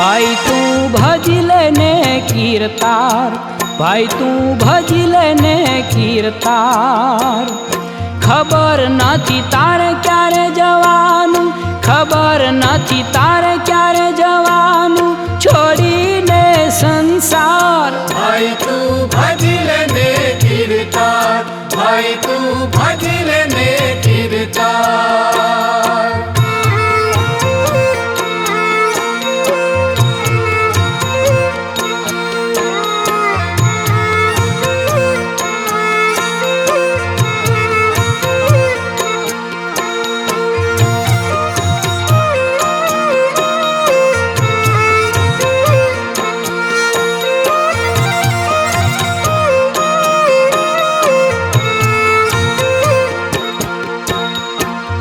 भाई तू भजिले ने कीर्तार, भाई तू भजिले ने कीर्तार। खबर नथी तारे क्यारे जवानुं, खबर नथी तारे क्यारे जवानुं, छोड़ीने संसार। भाई तू भजिले ने कीर्तार, भाई तू भजिले ने कीर्तार।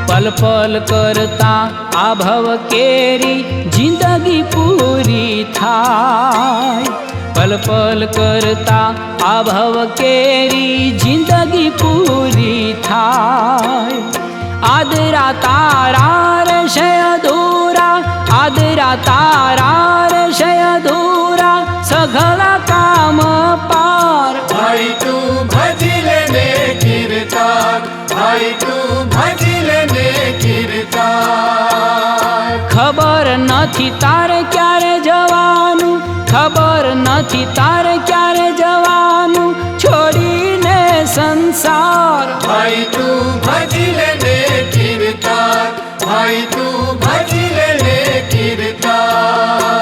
पल पल करता आभव केरी जिंदगी पूरी थाय। पल पल करता आभव केरी जिंदगी पूरी थाय। आदरा तारा रहशे अधूरा, आदरा तारा रहशे अधूरा, सघळा काम पार। भाई तू भजिले ने कीर्तार, भाई तू भजिले ने कीर्तार। खबर नथी तारे क्यारे जवानुं, खबर नथी तारे क्यारे जवानुं, छोड़ीने संसार। भाई तू भजिले ने कीर्तार, भाई तू भजिले ने कीर्तार।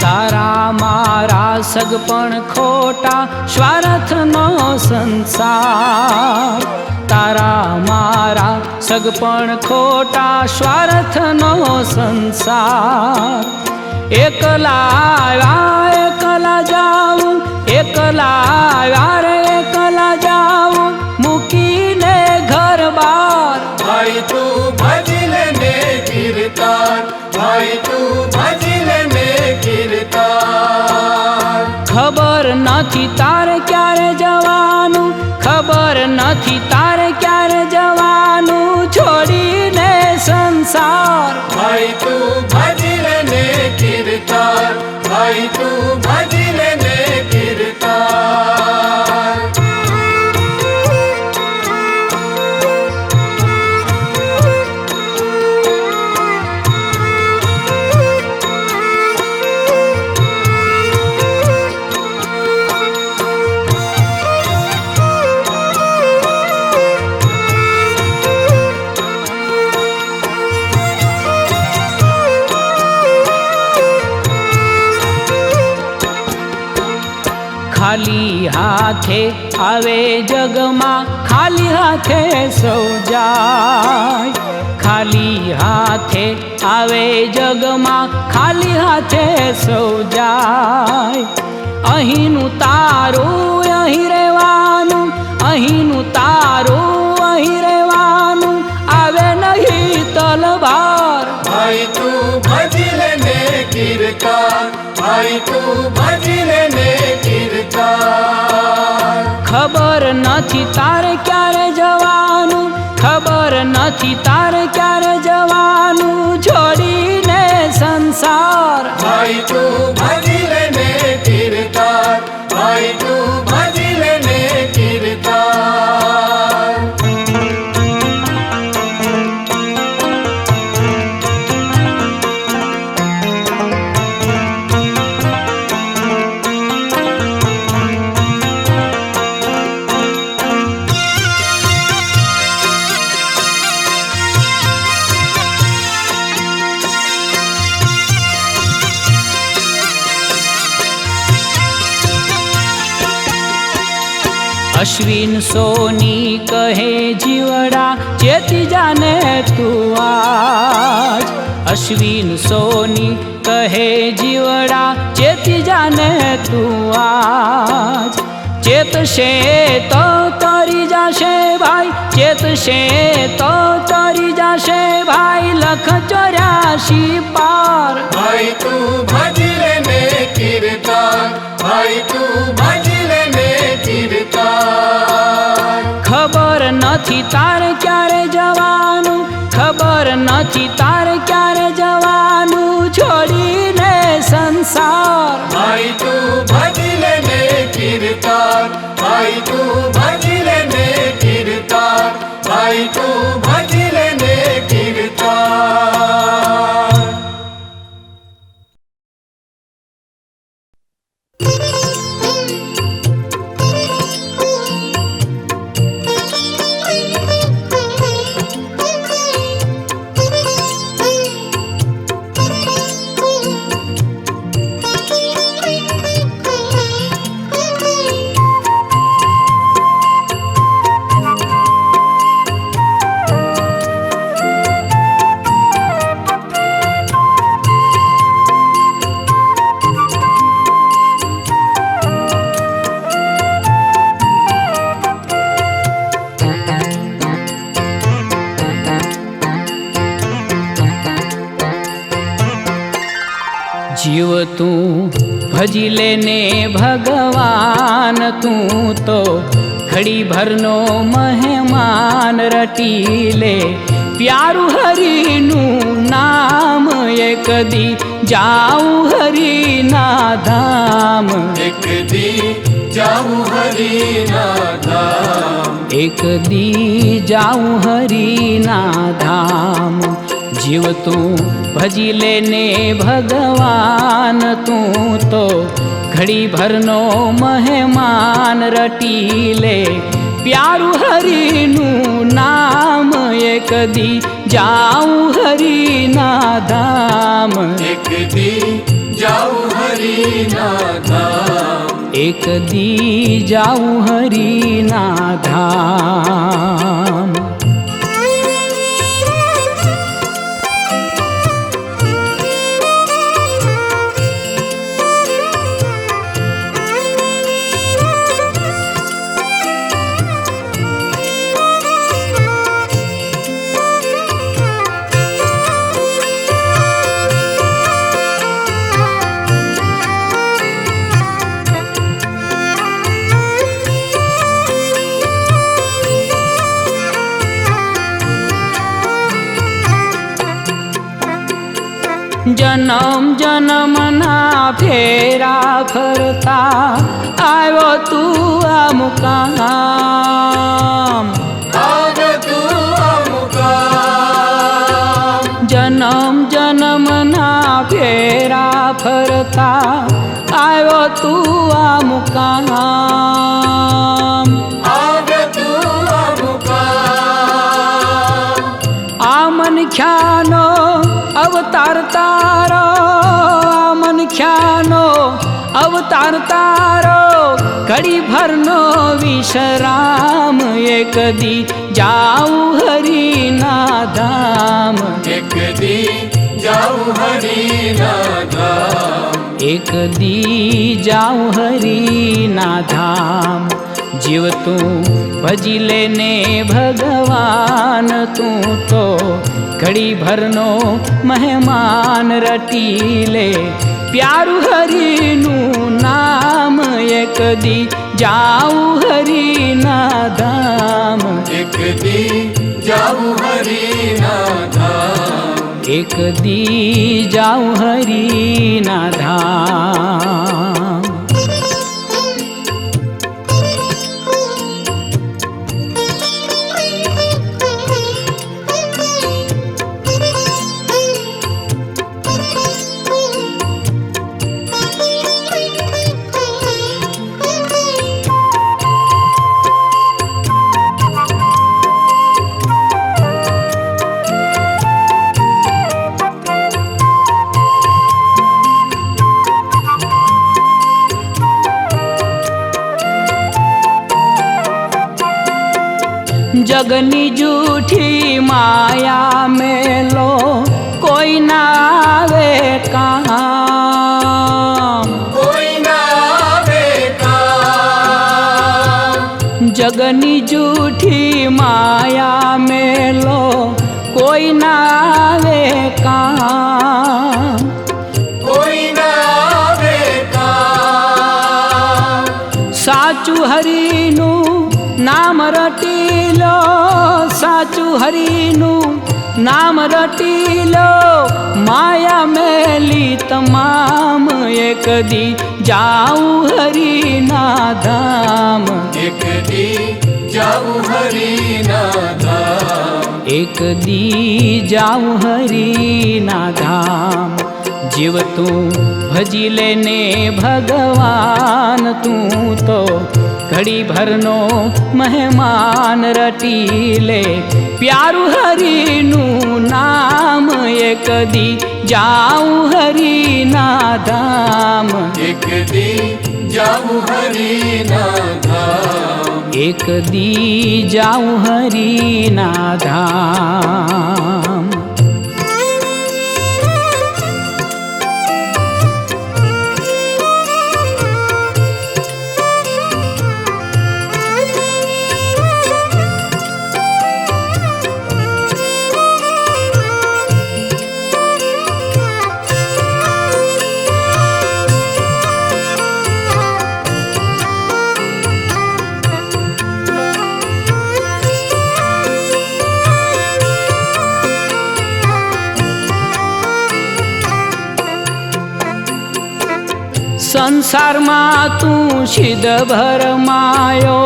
तारा मारा सगपण खोटा स्वार्थनो संसार। तारा मारा सगपण खोटा स्वार्थनो संसार। एकला आव्या एकला जाऊं, एकला आव्या रे एकला जाऊं, मूकीने घर बार। भाई तू भजिले ने कीर्तार, भाई तू भजिले ने कीर्तार। खबर नथी तारे क्यारे जवानुं, खबर नथी तारे क्यारे जवानुं, छोड़ीने संसार। भाई तू भजिले ने कीर्तार, भाई तू भजिले ने कीर्तार। खाली हाथे आवे जगमा, खाली हाथे सौ जाय। खाली हाथे आवे जगमा, खाली हाथे सौ जाय। अहीनु तारू अहीं रहेवानुं, अहीनु तारू अहीं रहेवानुं, आवे नहीं तलवार। भाई तू भजिले ने कीर्तार, भाई तू भजिले ने कीर्तार। खबर नथी तारे क्यारे जवानुं, खबर नथी तारे क्यारे जवानुं, छोड़ीने संसार। भाई तू भजिले ने कीर्तार, भाई तू भजिले ने कीर्तार। अश्विन सोनी कहे जीवड़ा चेती जाने तू आज। अश्विन सोनी कहे जीवड़ा चेती जाने तू आज। चेतशे तो तरी जाशे भाई, चेतशे तो तरी जाशे भाई, लख 84 पार। भाई तू भजले ने कीर्तन, भाई तू भजले ने कीर्तन। खबर नथी तारे क्यारे जवानु, खबर नथी तारे क्यारे जवानु, छोड़ीने संसार। भाई तू भजले ने कीर्तन, भाई तू भजले ने कीर्तन, भाई तू भजले ने कीर्तन। जीव तू भजी लेने भगवान, तू तो घड़ी भरनो मेहमान रटी ले। प्यारू हरिनु नाम एक दी जाऊं हरि ना धाम, एक दी जाऊं हरि ना धाम, एक दी जाऊं हरि ना धाम। जीव तू भजी लेने भगवान, तू तो घड़ी भरनो मेहमान रटी ले। प्यारू हरिनु नाम एक दी जाऊं हरि ना धाम, एक दी जाऊं हरि ना धाम, एक दी जाऊं हरि ना धाम। जन्म जन्म ना फेरा फरता आयो तू आ मुकाम, आवे तू आ मुकाम। जन्म जन्म ना फेरा फरता आयो तू आ मुकाम। आवे तू आ मुकाम। आमन ख्यानो अवतार तारो, आमन ख्यानो अवतार तारो, घड़ी भरनो विश्राम। एक दी जाऊं हरि ना धाम, एक दी जाऊं हरि ना धाम, एक दी जाऊं हरि ना धाम। जीव तू भजी लेने भगवान, तू तो घड़ी भरनो मेहमान रटी ले। प्यारू हरिनु नाम एक दी जाऊं हरि ना धाम, एक दी जाऊं हरि ना धाम, एक दी जाऊं हरि ना धाम। जगनी जूठी माया में लो કોઈ ના આવે કામ, કોઈ ના આવે કામ, જગની જૂઠી માયા મેલો કોઈ ના આવે કામ, કોઈ ના આવે કામ, સાચું હરિનું નામ રટી લો, સાચું હરિનું નામ રટી લો, માયા મેલી તમામ એક દી જાઉં હરિના ધામ, એક દી જાઉં હરિના ધામ, એક દી જાઉં હરિના ધામ. જીવ તું ભજી લેને ભગવાન, તું તો ઘડી ભરનો મહેમાન રટી લે, પ્યારું હરિનું નામ એક દી જાઉં હરિના ધામ, એક દી જાઉં હરિના ધામ, એક દી જાઉં હરિના ધામ. સંસારમાં તું સિદ્ધ ભરમાયો,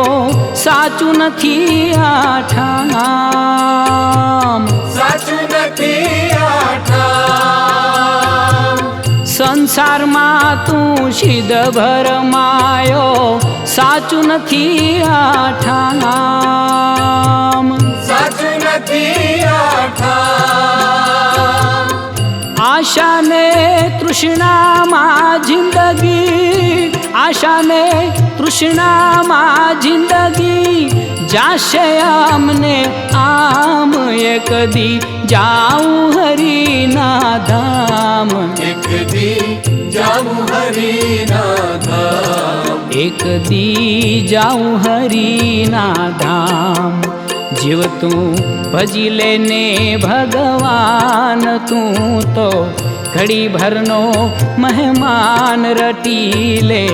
સાચું નથી આ ઠામ, સાચું નથી આ ઠામ, સંસારમાં તું સિદ્ધ ભરમાયો, સાચું નથી આ ઠામ, સાચું નથી આ ઠામ, આશા ને તૃષ્ણામાં જિંદગી, આશા ને તૃષ્ણામાં જિંદગી જાશે અમને આમ, એક દી જાઉં હરિના ધામ, એક દી જાઉં હરિના ધામ, એક દી જાઉં હરિના ધામ. જીવ તું ભજી લેને ભગવાન, તું તો ઘડી ભરનો મહેમાન રટી લે,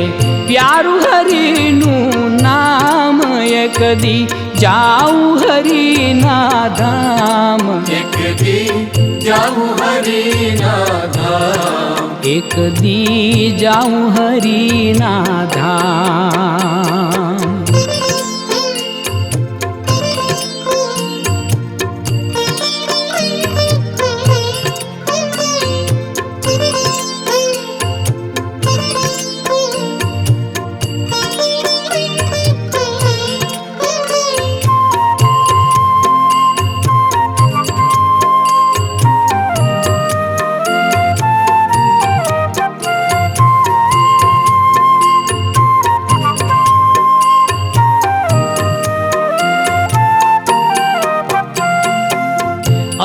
પ્યારું હરિનું નામ એક દી જાઉં હરિના ધામ, એક દી જાઉં હરિના ધામ, એક દી જાઉં હરિના ધામ.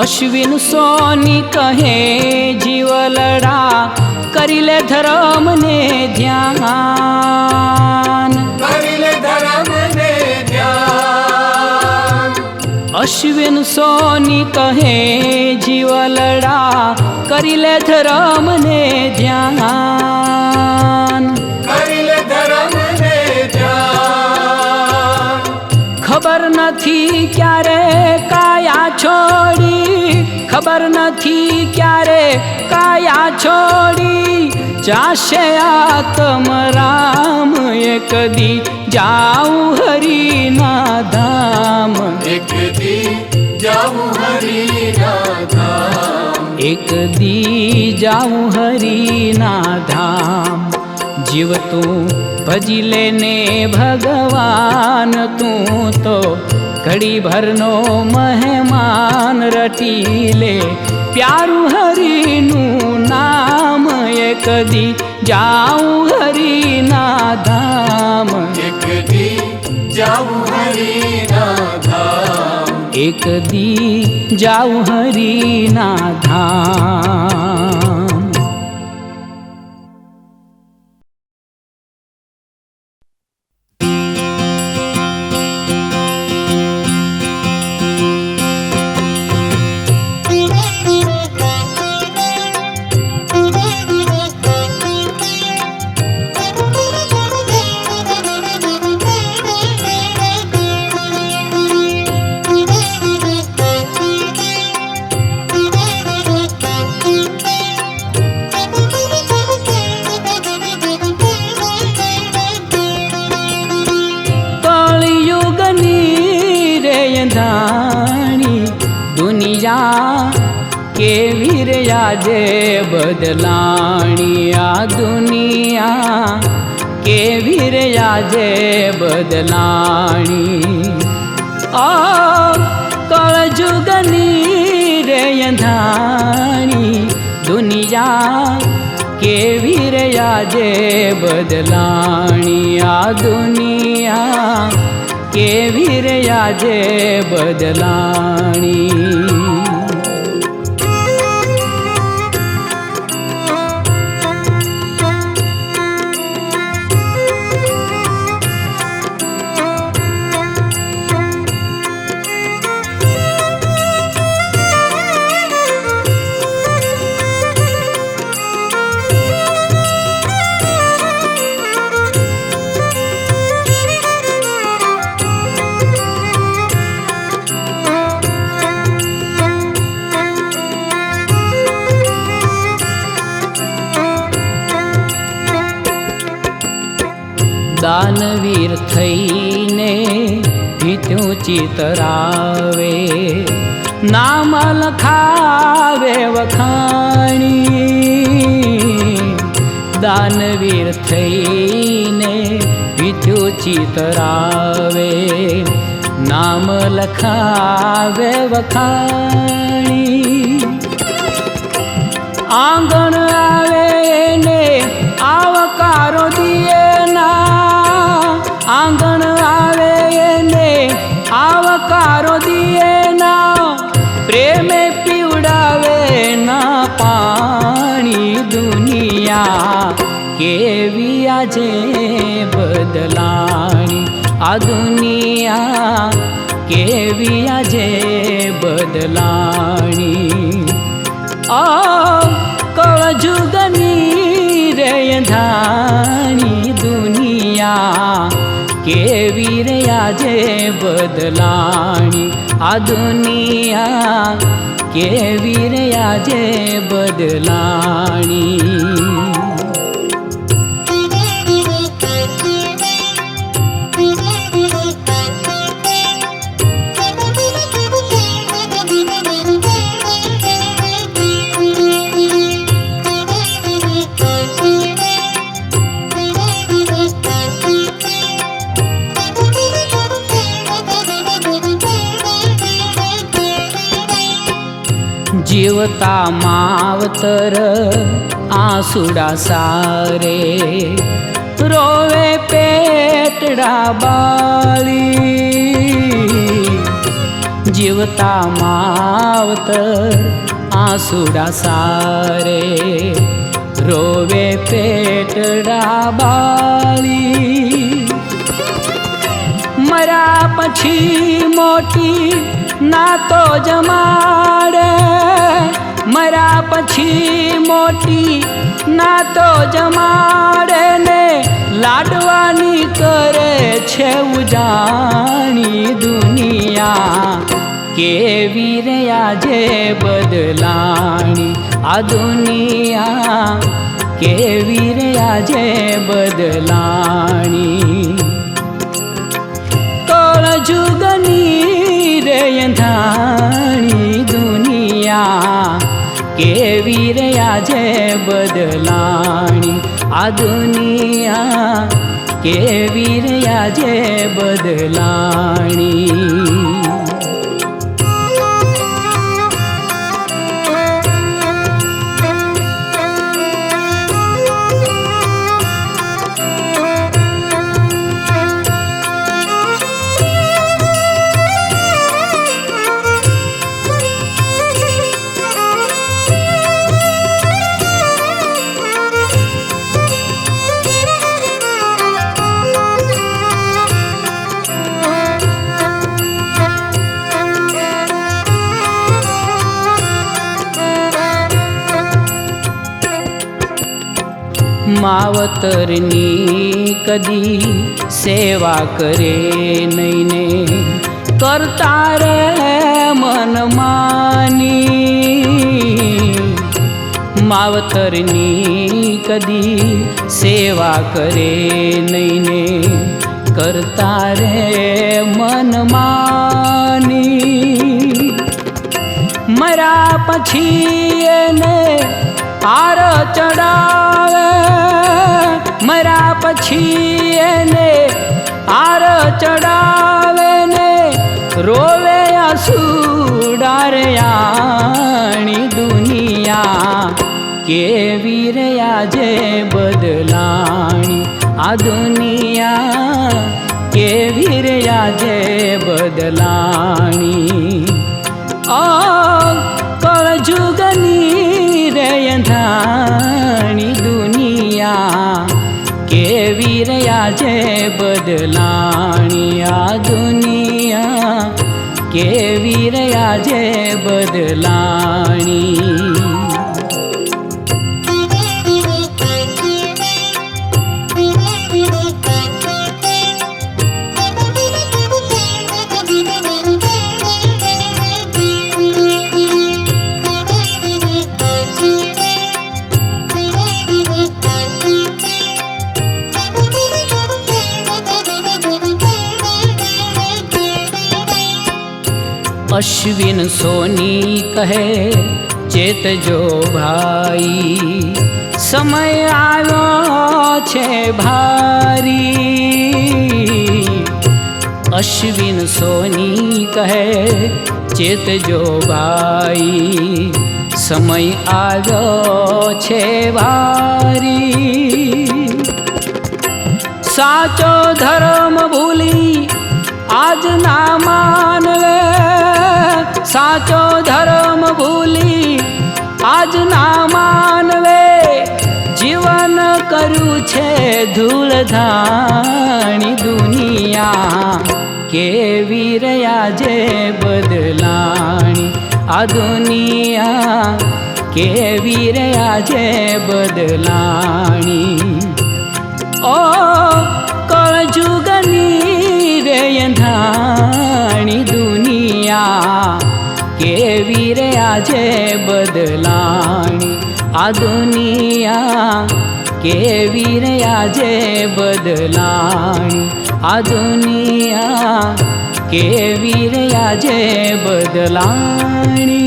અશ્વિન સોની કહે જીવલડા, કરી લે ધર્મ ને ધ્યાન, કરી લે ધર્મ ને ધ્યાન, અશ્વિન સોની કહે જીવલડા, કરી લે ધર્મ ને ધ્યાન, કરી લે ધર્મ ને ધ્યાન, ખબર નથી ક્યારે કાયા છોડી, ખબર નથી ક્યારે કાયા છોડી જાશે આત્મરામ, એક દી જાઉં હરિના ધામ, એક દી જાઉં હરિના ધામ, એક દી જાઉં હરિના ધામ. જીવ તું ભજી લેને ભગવાન, તું તો ઘડી ભરનો મહેમાન રટી લે, પ્યારું હરિનું નામ એક દી જાઉં હરિના ધામ, એક દી જાઉં હરિના ધામ, એક દી જાઉં હરિના ધામ. કેવી રે આજે બદલાણી આ દુનિયા, કેવી રે આજે બદલાણી. કળજુગની રે અંધાણી દુનિયા, કેવી રે આજે બદલાણી આ દુનિયા, કેવી રે આજે બદલાણી. દાનવીર થઈને ભીત્યું ચિતરાવે, નામ લખાવે વખાણી. દાનવીર થઈને ભીત્યું ચિતરાવે, નામ લખાવે વખાણી. આંગણ આવે ને આવકારો દિયે ના, આંગણ આવે ને આવકારો દિયે ના, પ્રેમે પીવડાવે ના પાણી. દુનિયા કેવી આજે બદલાણી આ દુનિયા, કેવી આજે બદલાણી. કળજુગની રે અંધાણી દુનિયા, કેવી રે આજે બદલાણી આ દુનિયા, કેવી રે આજે બદલાણી. જીવતા માવતર આંસુડા સારે, રોવે પેટડા બાળી. જીવતા માવતર આંસુડા સારે, રોવે પેટડા બાળી. મરા પછી મોટી ના તો જમાડે, મરા પછી મોટી ના તો જમાડે ને, લાડવાની કરે છે ઉજાણી. દુનિયા કેવી રે આજે બદલાણી આ દુનિયા, કેવી રે આજે બદલાણી. કળજુગની રે અંધાણી દુનિયા, કેવી રે આજે બદલાણી આ દુનિયા, કેવી રે આજે બદલાણી. માવતરની કદી સેવા કરે નહીં ને કરતા રે મન માની. માવતરની કદી સેવા કરે નહીં ને કરતા રે મન માની. મર્યા પછી એને આર ચડાવે, મર્યા પછી એને આર ચડાવે ને રોવે આસુડારયાણી દુનિયા કેવી રહ્યા જે બદલાણી. આ દુનિયા કેવી રહ્યા જે બદલાણી. કળજુગની રે અંધાણી દુનિયા કેવી રહ્યા જે બદલાણી. આ દુનિયા કેવી રહ્યા જે બદલાણી. અશ્વિન સોની કહે ચેતજો ભાઈ, સમય આવ્યો છે ભારી. અશ્વિન સોની કહે ચેતજો ભાઈ, સમય આવ્યો છે ભારી. સાચો ધર્મ ભૂલી આજ ના માનવે, સાચો ધર્મ ભૂલી આજ ના માનવે. જીવન કર્યું છે ધૂળધાણી દુનિયા કેવી રહ્યા જે બદલાણી. આ દુનિયા કેવી રહ્યા જે બદલાણી. ઓ કળજુગની રે અંધાણી દુનિયા કેવી રહ્યા જે બદલાણી. આ દુનિયા કેવી રહ્યા જે બદલાણી. આ દુનિયા કેવી રહ્યા જે બદલાણી.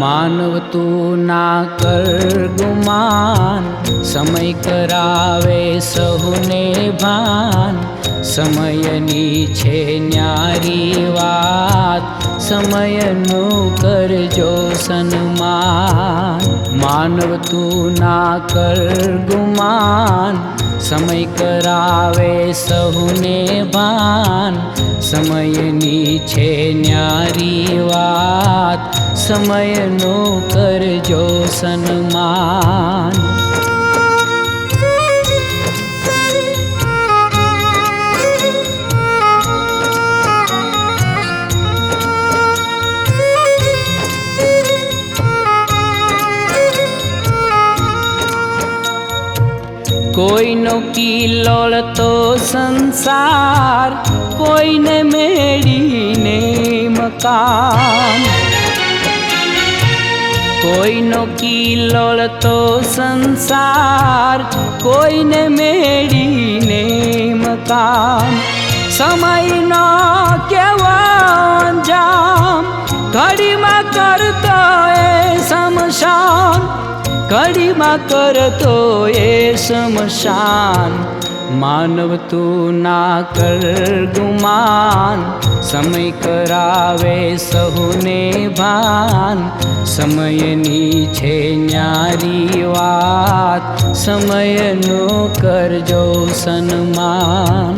માનવ તું ના કર ગુમાન, સમય કરાવે સહુને ભાન. સમયની છે ન્યારી વાત, સમયનું કરજો સન્માન. માનવ તું ના કર ગુમાન, સમય કરાવે સહુને ભાન. સમયની છે ન્યારી વાત, સમયનું કરજો સન્માન. કોઈનો કિલોળતો સંસાર, કોઈને મેળીને મકાન. કોઈનો કિલોળતો સંસાર, કોઈને મેળીને મકાન. સમયનો કેવો અંજામ, ઘડીમાં કરતો એ શમશાન. ઘડીમાં કરતો એ શમશાન. માનવ તું ના કર ગુમાન, સમય કરાવે સહુને ભાન, સમયની છે ન્યારી વાત, સમયનું કરજો સન્માન.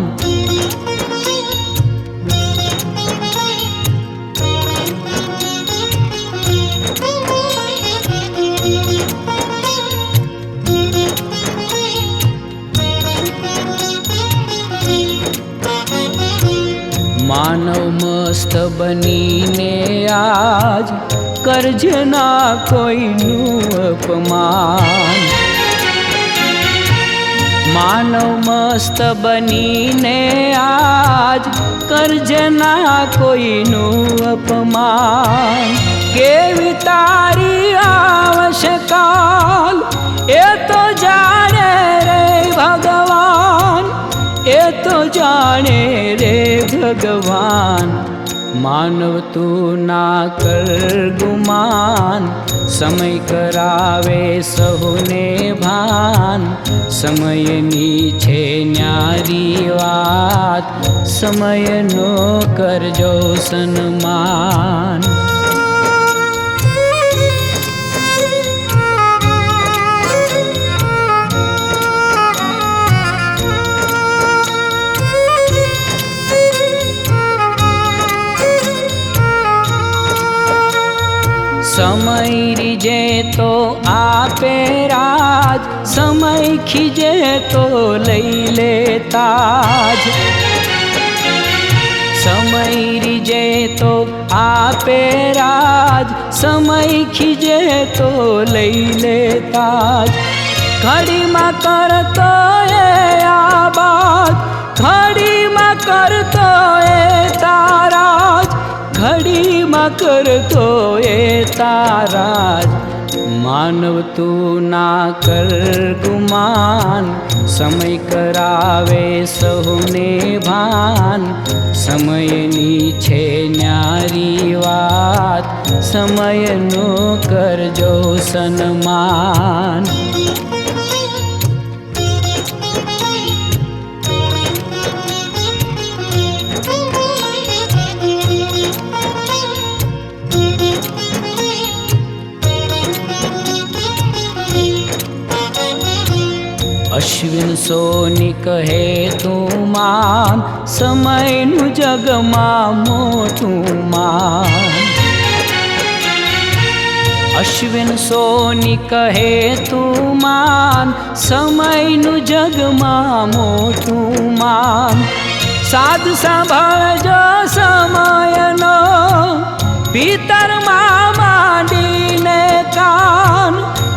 માનવ મસ્ત બનીને આજ કરજે ના કોઈનું અપમાન. માનવ મસ્ત બનીને આજ કરજે ના કોઈનું અપમાન. કેવી તારી આવશે કાલ એ તો જાણે રે ભગવાન, એ તો જાણે રે ભગવાન. માનવ તું ના કર ગુમાન, સમય કરાવે સહુને ભાન, સમયની છે ન્યારી વાત, સમયનો કરજો સન્માન. સમય રીજે તો આપે રાજ, સમય ખીજે તો લઈ લે તાજ. સમય રીજે તો આપે રાજ, સમય ખીજે તો લઈ લે તાજ. ઘડીમાં કરતો એ આબાદ, ઘડીમાં કરતો એ તારાજ, ઘડીમાં કરતો એ તારાજ. માનવ તું ના કર ગુમાન, સમય કરાવે સહુને ભાન, સમયની છે ન્યારી વાત, સમયનો કરજો સન્માન. અશ્વિન સોની કહે તું માન, સમયનું જગમાં મોટું માન. અશ્વિન સોની કહે તું માન, સમયનું જગમાં મોટું માન. સાધ સાંભળજો સમયનો, ભીતરમાં માંડીને કાન,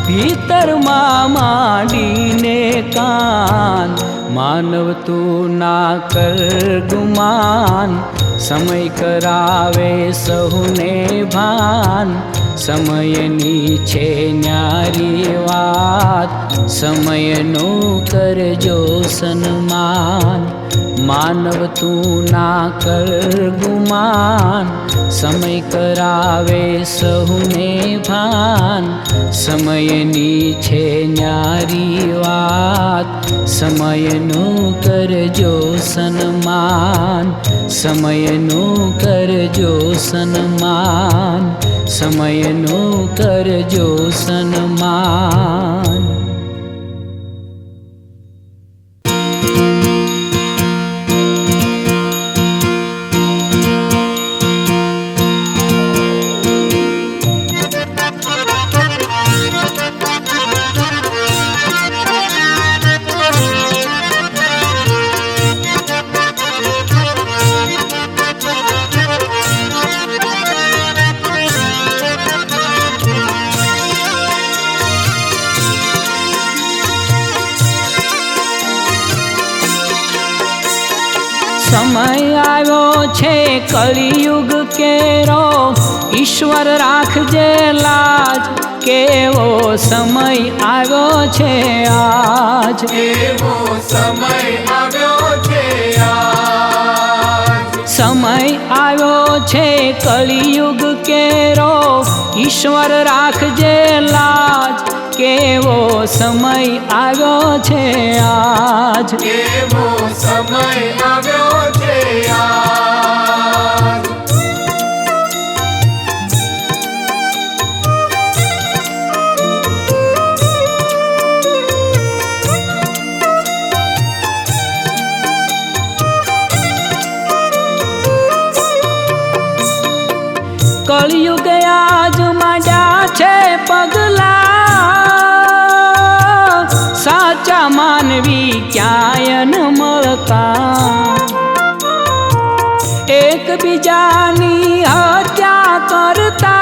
ભીતરમાં માંડીને કાન. માનવ તું ના કર ગુમાન, સમય કરાવે સહુને ભાન, સમયની છે ન્યારી વાત, સમયનું કરજો સન્માન. માનવ તું ના કર ગુમાન, સમય કરાવે સહુને ભાન, સમયની છે ન્યારી વાત, સમયનું કરજો સન્માન. સમયનું કરજો સન્માન, સમયનું કરજો સન્માન. સમય આવ્યો છે કળિયુગ કેરો, ઈશ્વર રાખજે લાજ, કેવો સમય આવ્યો છે આજ. એવો સમય આવ્યો છે આજ. સમય આવ્યો છે કળિયુગ કેરો, ઈશ્વર રાખજે લાજ, કેવો સમય આવ્યો છે આજ. એવો સમય આવ્યો છે આજ. કળિયુગ આજ માંડ્યા છે પગલા, સાચા માનવી ક્યાંય ન મળતા, એકબીજાની હત્યા કરતા,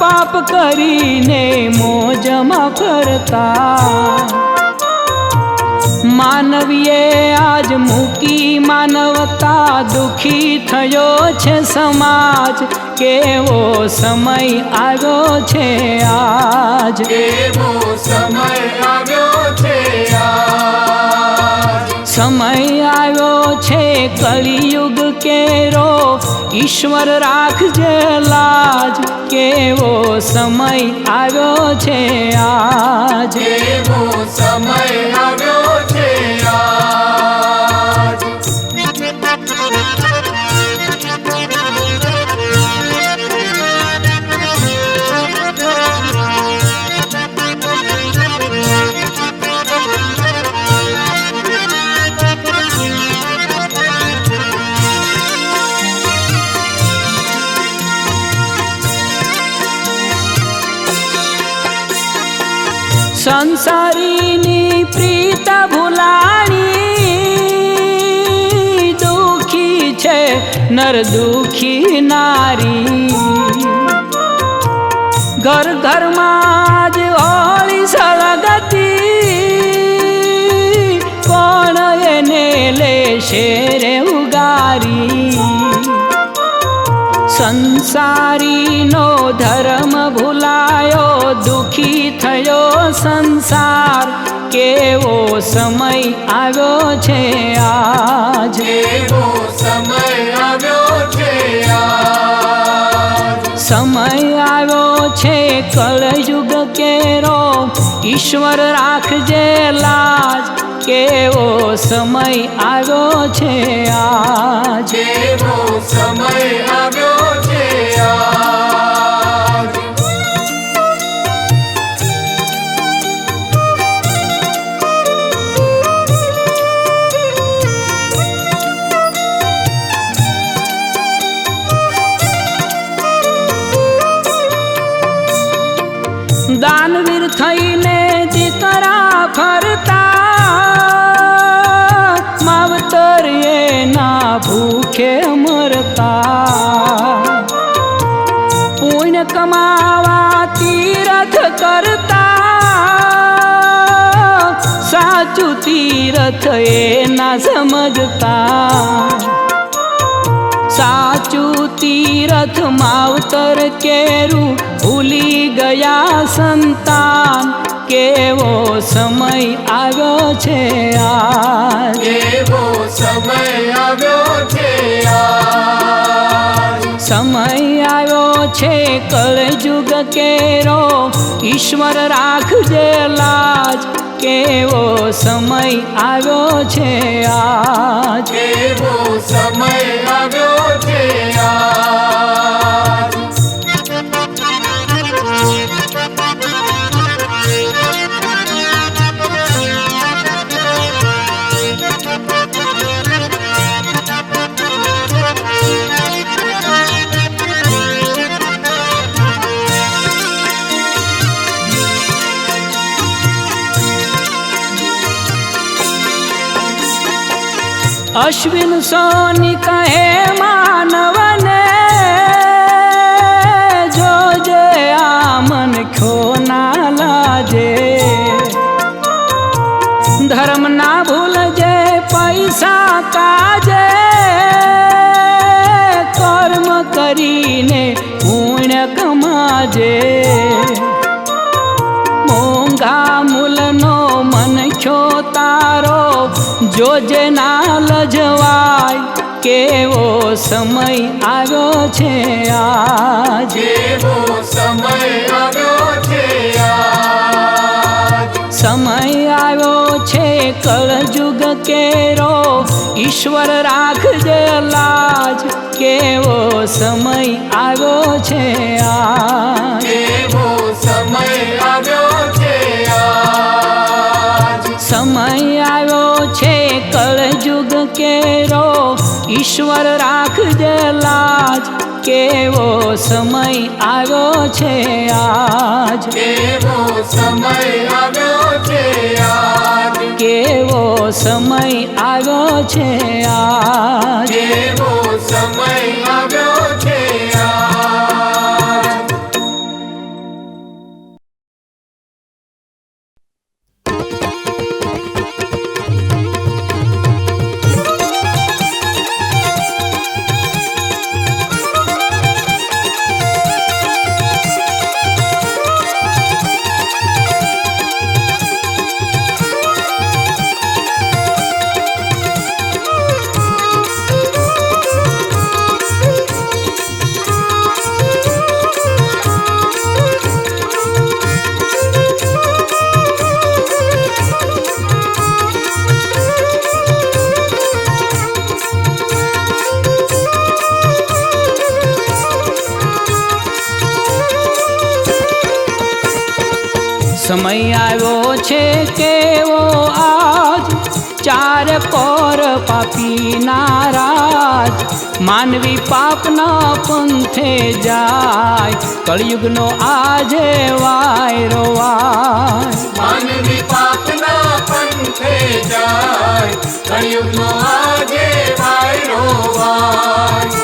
પાપ કરીને મોજમાં ફરતા. માનવીએ આજ મૂકી માનવતા, દુખી થયો છે સમાજ, કેવો સમય આવ્યો છે આજ, કેવો સમય આવ્યો છે આજ. સમય આવ્યો છે કળિયુગ કેરો, ઈશ્વર રાખજે લાજ, કેવો સમય આવ્યો છે આજ, કેવો સમય આવ્યો છે આજ. સંસારીની પ્રીત ભૂલાણી, દુખી છે નર દુખી નારી, ઘર ઘરમાં જ હોળી સળગતી, કોણ એને લેશે રે ઉગારી. સંસારીનો ધર્મ ભૂલાયો, દુખી થયો સંસાર, કેવો સમય આવ્યો છે આજ, કેવો સમય આવ્યો છે આજ. સમય આવ્યો છે કળયુગ કેરો, ઈશ્વર રાખજે લાજ, કેવો સમય આવ્યો છે આજ, કેવો સમય આવ્યો છે આજ. દાનવીર થઈને દીકરા ફરતા, માવતર એના ભૂખે મરતા, પુણ્ય કમાવા તીરથ કરતા, સાચું તીરથ એના સમજતા, સાચું તીરથ માવતર કેરું ભૂલી ગયા સંતાન, કેવો સમય આવ્યો છે આજ, કેવો સમય આવ્યો છે આજ. સમય આવ્યો છે કળયુગ કેરો, ઈશ્વર રાખજે લાજ, કેવો સમય આવ્યો છે આજ, કેવો સમય આવ્યો છે આજ. અશ્વિન સોની કહે માનવને, જોજે આ મન ખ્યો ના લાજે, ધર્મ ના ભૂલજે પૈસા કાજે, કર્મ કરીને પુણ્ય કમાજે, મોંઘા મૂલનો મન ખ્યો તારો, જોજે ના લજવાય, કેવો સમય આવ્યો છે આજ, કેવો સમય આવ્યો છે આજ. સમય આવ્યો છે કળયુગ કેરો, ઈશ્વર રાખજે લાજ, કેવો સમય આવ્યો છે આજ, કેવો સમય આવ્યો છે આજ. સમય આવ્યો છે કળયુગ કેરો, ઈશ્વર ઈશ્વર રાખજે લાજ, કેવો સમય આવ્યો છે આજ, કેવો સમય આવ્યો છે આજ, કેવો સમય આવ્યો છે આજ, કેવો સમય આવ્યો છે આજ. સમય આવ્યો છે કેવો આજ, ચાર કોર પાપી નારાજ, માનવી પાપના પંથે જાય, કળિયુગનો આજે વાયરો વાય, માનવી પાપના પંથે જાય, કળિયુગનો આજે વાયરો વાય.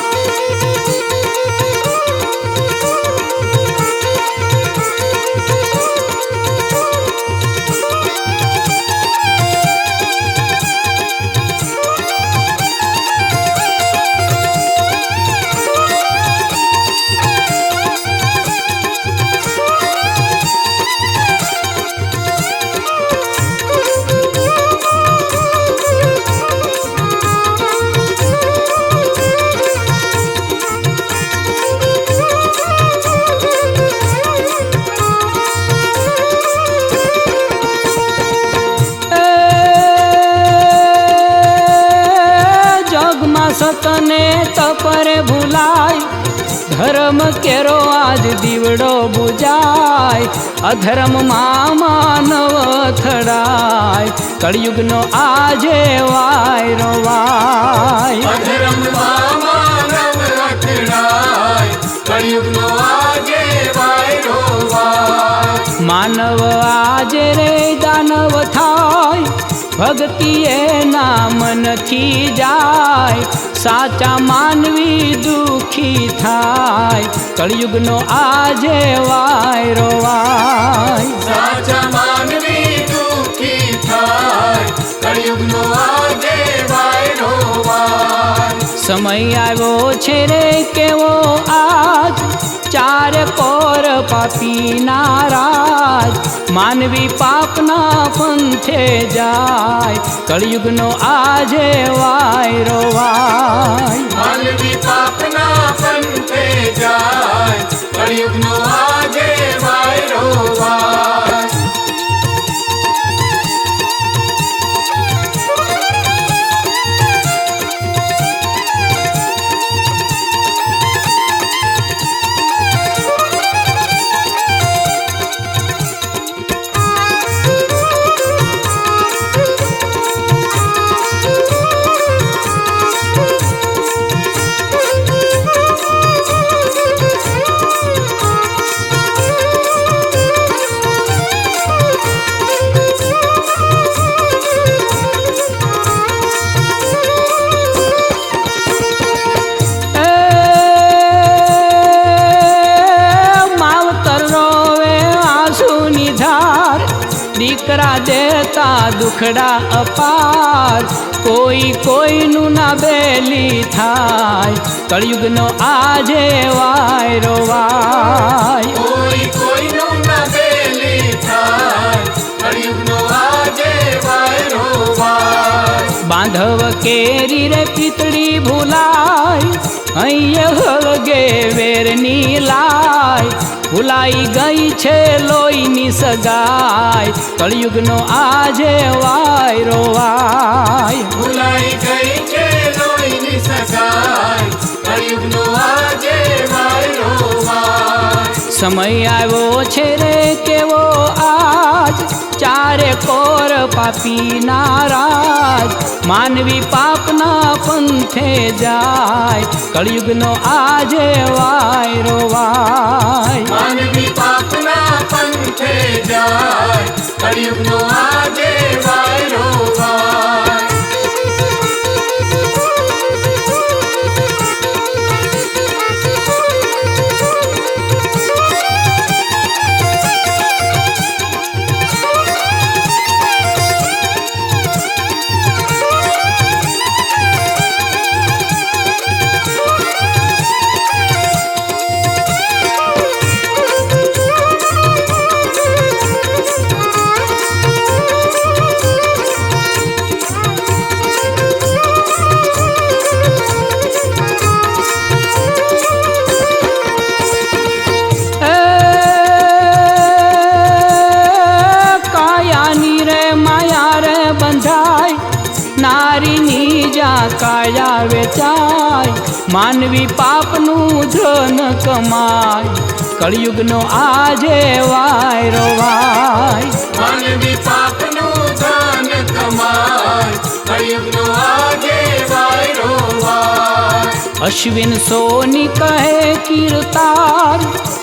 સતને તપરે ભૂલાય, ધર્મ કેરો આજ દીવડો બુજાય, અધર્મમાં માનવ થડાય, કળિયુગનો આજે વાયરો વાય, અધર્મમાં માનવ અથડાય, કળિયુગનો આજે વાયરો વાય. માનવ આજે રે દાનવ થાય, ભક્તિ એના મનથી જાય, સાચા માનવી દુખી થાય, કળિયુગનો આજે વાયરો વાય, સાચા માનવી દુખી થાય, કળિયુગનો આજે વાયરો વાય. સમય આવ્યો છે રે કેવો આજ, ચાર કોર પાપી નારાજ, માનવી પાપના પંથે જાય, કળિયુગનો આજે વાયરો વાય, માનવી પાપના પંથે જાય, કળિયુગનો આજે વાયરો વાય. દીકરા દેતા દુખડા અપાર, કોઈ કોઈનું ના બેલી થાય, કળિયુગનો આજે વાયરો વાય, કોઈ કોઈનું ના બેલી થાય, કળિયુગનો આજે વાયરો વાય. બાંધવ કેરી રે પિતળી ભૂલાય, અહીંયા હળગે વેરની લાય, ભૂલાઈ ગઈ છે લોહીની સગાઈ, કળિયુગનો આજે વાયરો વાય, ભૂલાઈ ગઈ છે લોહીની સગાઈ, કળિયુગનો આજે વાયરો વાય. સમય આવ્યો છે રે કેવો આજ, ચારે ચારે કોર પાપી નારાજ, માનવી પાપના પંથે જાય, કળિયુગનો આજે વાયરો વાય. માનવી પાપના પંથે જાય, કળિયુગનો આજે વાયરો વાય. કાયા વેચાય, માનવી પાપનું ધન કમાય, કળિયુગનો આજે વાયરો વાય. માનવી પાપનું ધન કમાય, કળિયુગનો આજે વાયરો વાય. અશ્વિન સોની કહે કીર્તાર,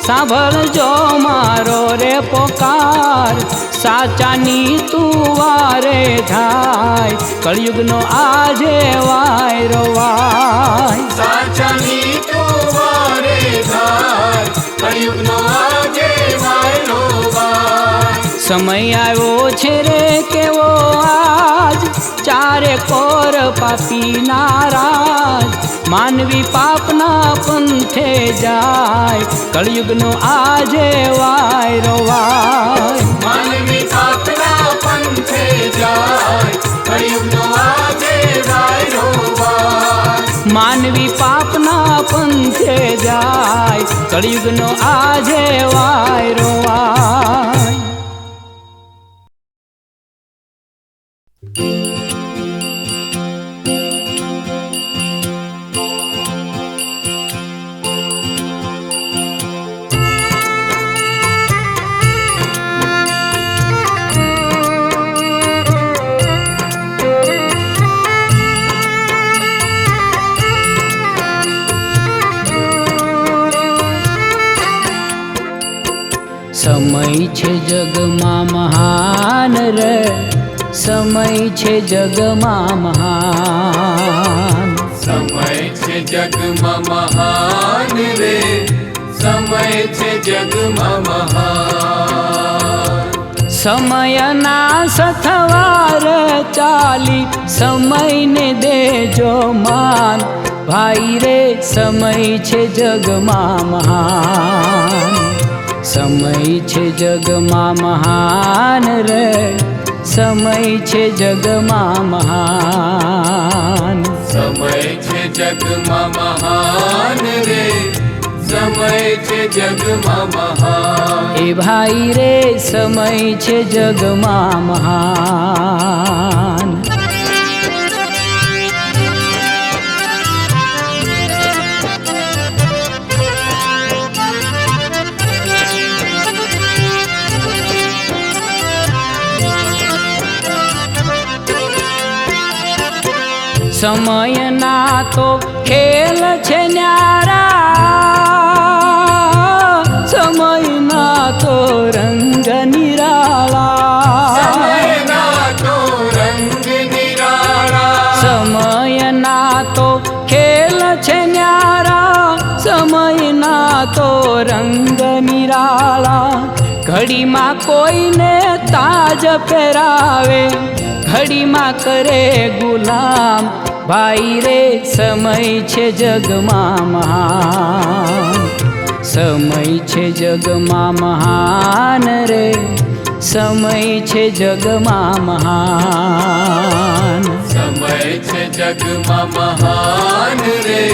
સાંભળજો મારો રે પોકાર, સાચાની તું વારે થાય, કળિયુગનો આજે વાયરો વાય. સાચાની તું વારે થાય, કળિયુગનો આજે વાયરો વાય. સમય આવ્યો છે રે કેવો આજ, ચારે કોર પાપી નારાજ, માનવી પાપના પંથે જાય, કળિયુગનો આજે વાયરો વાય. માનવી પાપના પંથે જાય, કળિયુગનો આજે વાયરો વાય. માનવી પાપના પંથે જાય, કળિયુગનો આજે વાયરો વાય. સમય છે જગમાં મહાન રે, સમય છે જગમાં મહાન. સમય છે જગમાં મહાન રે, સમય છે જગમાં મહાન. સમયના સથવાર ચાલી, સમયને દેજો માન, ભાઈ રે સમય છે જગમાં મહાન. સમય છે જગમાં મહાન રે, સમય છે જગમાં મહાન. સમય છે જગમાં મહાન રે, સમય છે જગમાં મહાન. એ ભાઈ રે સમય છે જગમાં મહાન. સમયના તો ખેલ છે ન્યારા, સમયના તો રંગ નિરાળા. સમયના તો રંગ નિરાળા. સમયના તો ખેલ છે ન્યારા, સમયના તો રંગ નિરાળા. ઘડીમાં કોઈને તાજ પહેરાવે, ઘડીમાં કરે ગુલામ, ભાઈ રે સમય છે જગમાં મહાન. સમય છે જગમાં મહાન રે, સમય છે જગમાં મહાન. સમય છે જગમાં મહાન રે,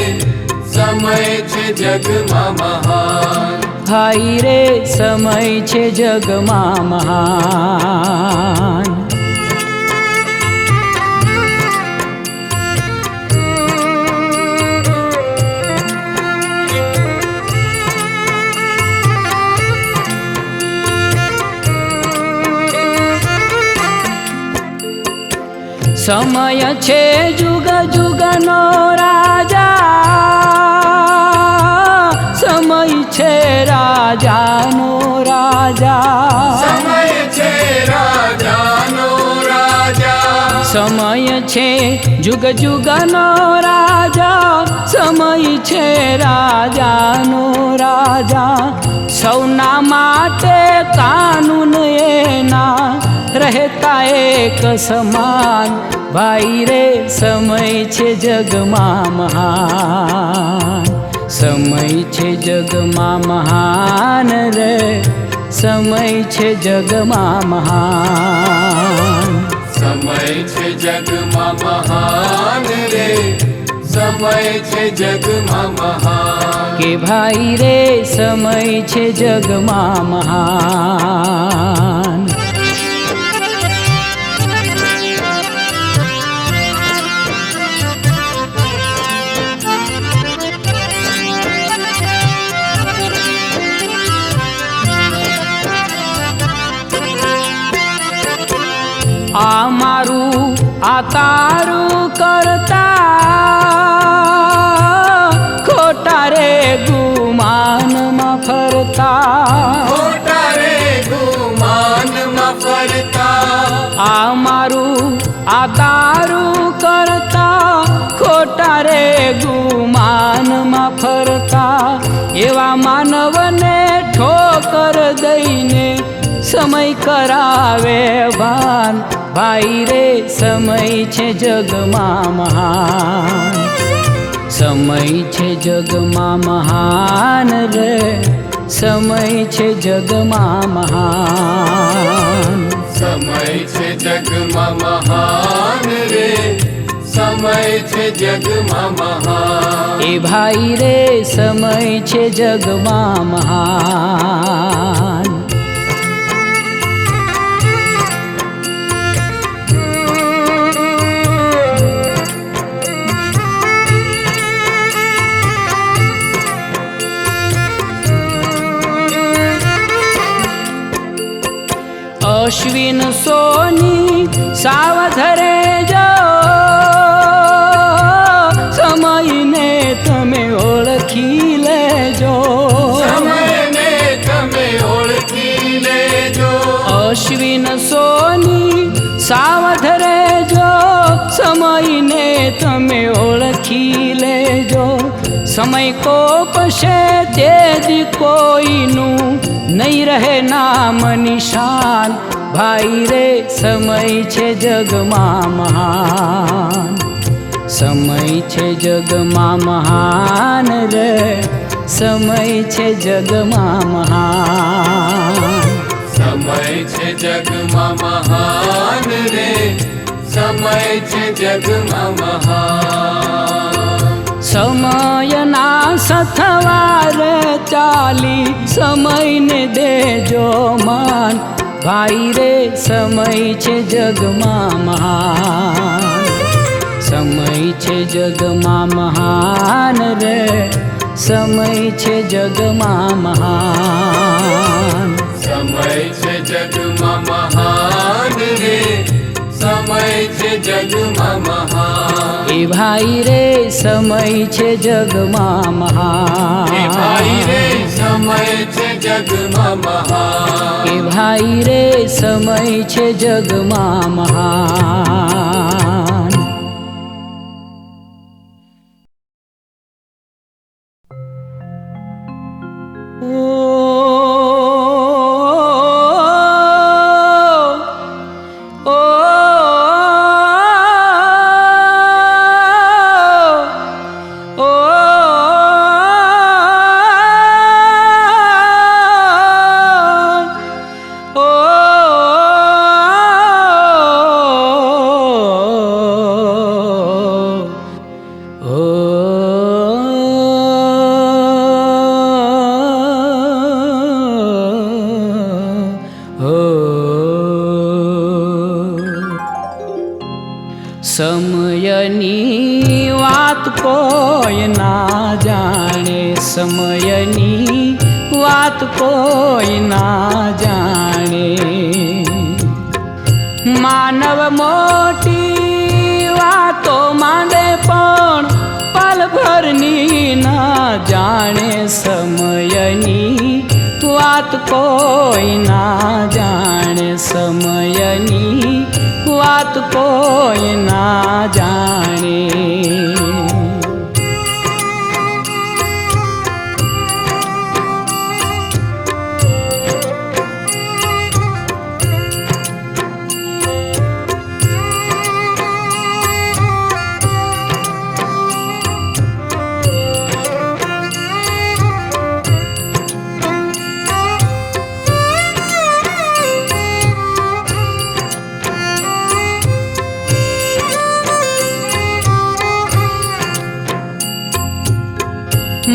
સમય છે જગમાં મહાન. ભાઈ રે સમય છે જગમાં મહાન. સમય છે જુગ જુગનો રાજા, સમય છે રાજાનો રાજા, સમય છે રાજાનો રાજા, સમય છે જુગ જુગનો રાજા, સમય છે રાજાનો રાજા. સૌના માટે કાનૂન એના રહેતા એક સમાન. ભાઈ રે સમય છે જગમાં મહાન, સમય છે જગમાં મહાન રે, સમય છે જગમાં મહાન. સમય છે જગમાં મહાન રે, સમય છે જગમાં મહાન. કે ભાઈ રે સમય છે જગમાં મહાન. આ મારું આ તારું કરતા, ખોટા રે ગુમાનમાં ફરતા, ખોટા રે ગુમાનમાં ફરતા. આ મારું આ તારું કરતા, ખોટા રે ગુમાનમાં ફરતા. એવા માનવને ઠોકર દઈને સમય કરાવે ભાન. ભાઈ રે સમય છે જગમાં મહાન, સમય છે જગમાં મહાન રે, સમય છે જગમાં મહાન. સમય છે જગમાં મહાન રે, સમય છે જગમાં મહાન. એ ભાઈ રે સમય છે જગમાં મહાન. અશ્વિન સોની સાવધ રહેજો, સમયને તમે ઓળખી લેજો, સમયને તમે ઓળખી લેજો. અશ્વિન સોની સાવધ રહેજો, સમયને તમે ઓળખી લેજો. સમય કોપશે તે દી કોઈનું નહીં રહે નામ નિશાન. ભાઈ રે સમય છે જગમાં મહાન, સમય છે જગમાં મહાન રે, સમય છે જગમાં મહાન. સમય છે જગમાં મહાન રે, સમય છે જગમાં મહાન. સમયના સથવાર ચાલી સમયને દેજો માન. ભાઈ રે સમય છે જગમાં મહાન, સમય છે જગમાં મહાન રે, સમય છે જગમાં મહાન. સમય છે જગમાં મહાન રે, સમય છે જગમાં મહાન. એ ભાઈ રે સમય છે જગમાં મહાન. એ ભાઈ રે સમય છે જગમાં મહાન. એ ભાઈ રે સમય છે જગમાં મહાન. સમયની વાત કોઈ ના જાણે, સમયની વાત કોઈ ના જાણે. માનવ મોટી ના જાણે સમયની વાત, કોઈ ના જાણે સમયની વાત, કોઈ ના જાણે.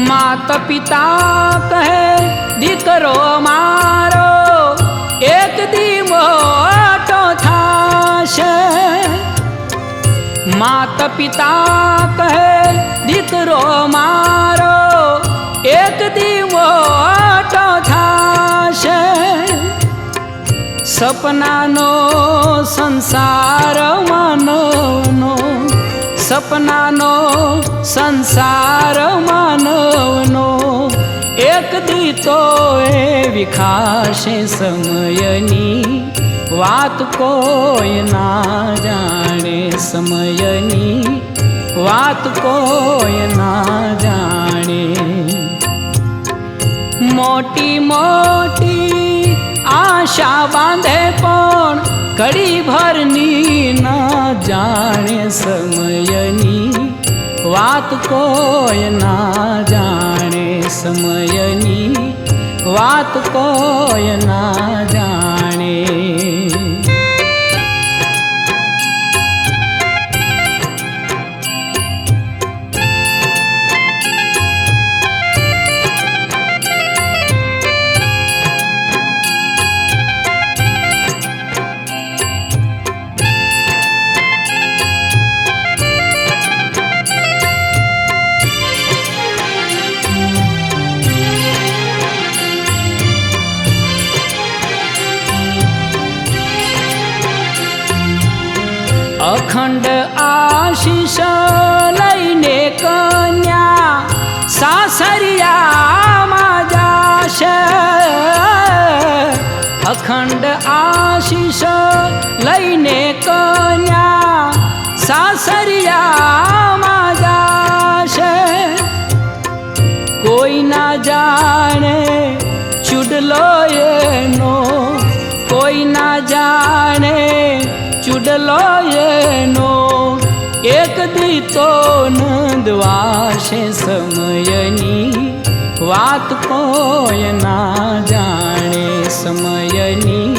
માતા પિતા કહે દીકરો મારો એક દી મોટો થાશે. માતા પિતા કહે દીકરો મારો એક દી મોટો થાશે. સપનાનો સંસાર માનવનો, સપનાનો સંસાર માનવનો એક દી તો એ વિખાશે. સમયની વાત કોઈ ના જાણે, સમયની વાત કોઈ ના જાણે. મોટી મોટી આશા બાંધે પણ ઘડી ભરની ના જાણે. સમયની વાત કોઈ ના જાણે, સમયની વાત કોઈ ના જાણે. અખંડ આશીષ લઈને કન્યા સાસરિયામાં જાશે. અખંડ આશીષ લઈને કન્યા સાસરિયામાં જાશે. કોઈ ના જાણે ચૂડલો એનો, કોઈ ના જાણે ચૂડલો એનો એક દી તો નંદવાશે. સમયની વાત કોઈ ના જાણે, સમયની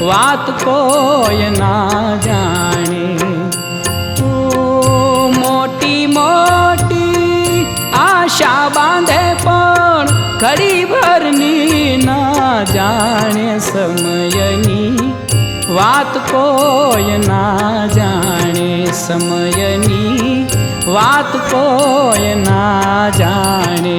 વાત કોઈ ના જાણે. મોટી મોટી આશા બાંધે પણ ઘડી ભરની ના જાણે. સમયની વાત કોઈ ના જાણે, સમયની વાત કોઈ ના જાણે.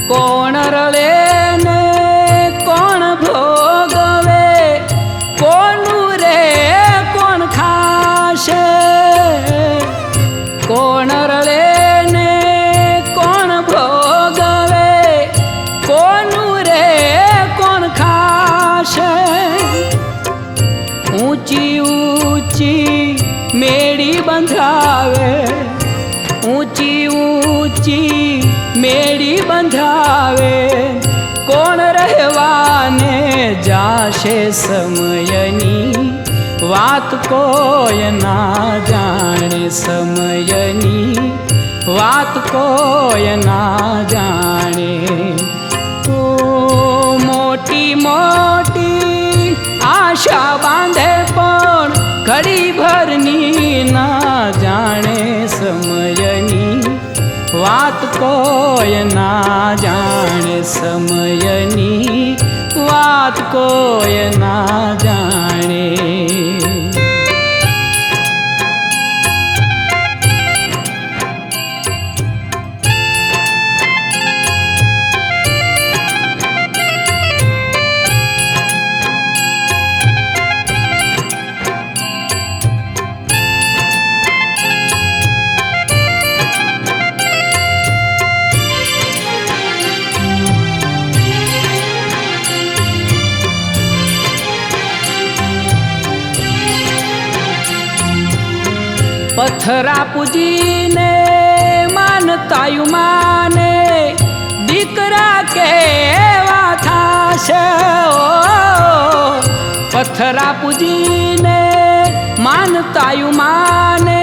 કોણ રળે ને કોણ ભોગવે, કોનું રે કોણ ખાશે. કોણ રળે ને કોણ ભોગવે, કોનું રે કોણ ખાશે. ઊંચી ઊંચી મેળી બંધાવે, ઊંચી ઊંચી મેળી બંધાવે, કોણ રહેવાને જાશે. સમયની વાત કોઈ ના જાણે, સમયની વાત કોઈ ના જાણે. મોટી મોટી આ આશા બાંધે પણ ઘડી ભરની ના જાણે સમયની વાત કોઈ ના જાણે સમયની વાત કોઈ ના જાણે પથરા પૂજીને માનતાયું માને દીકરા કેવા થાશે પથરા પૂજીને માનતાયું માને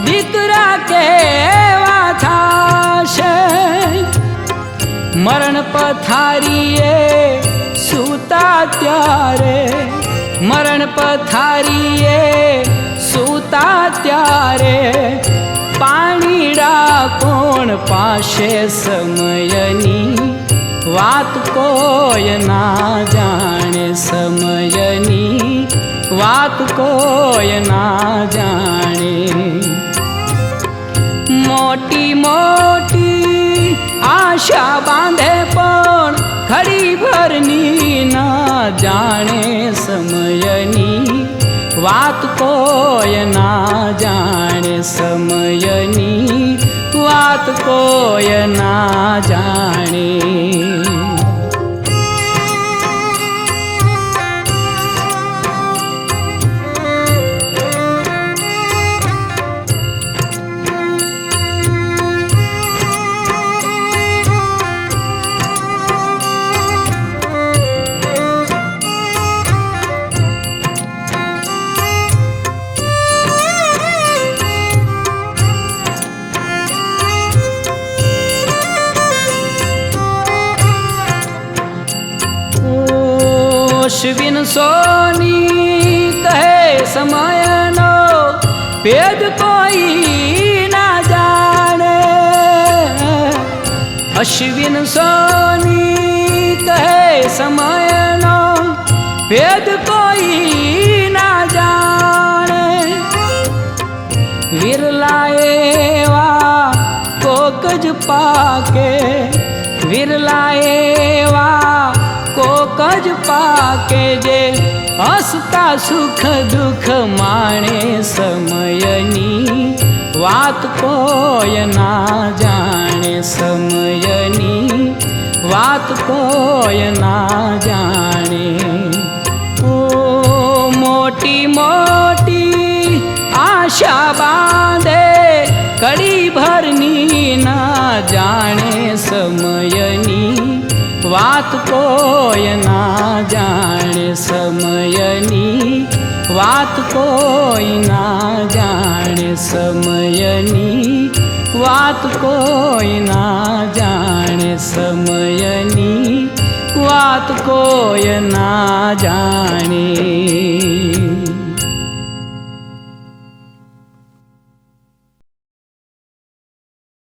દીકરા કેવા થાશે મરણ પથારીએ સૂતા ત્યારે મરણ પથારીએ સૂતા ત્યારે પાણીડા કોણ પાસે સમયની વાત કોઈ ના જાણે સમયની વાત કોઈ ના જાણે મોટી મોટી આશા બાંધે પણ ઘડી ભરની ના જાણે સમયની વાત કોઈ ના જાણે સમયની વાત કોઈ ના જાણે અશ્વિન સોની કહે સમયનો ભેદ કોઈ ના જાણે અશ્વિન સોની કહે સમયનો ભેદ કોઈ ના જાણે વિરલા એવા કોક જ પાકે વિરલા એવા કોક જ પાકે જે હસતા સુખ દુઃખ માણે સમયની વાત કોઈ ના જાણે સમયની વાત કોઈ ના જાણે ઓ મોટી મોટી આશા બાંધે કડી ભરની ના જાણે સમયની વાત કોઈ ના જાણે સમયની વાત કોઈ ના જાણે સમયની વાત કોઈ ના જાણે સમયની વાત કોઈ ના જાણે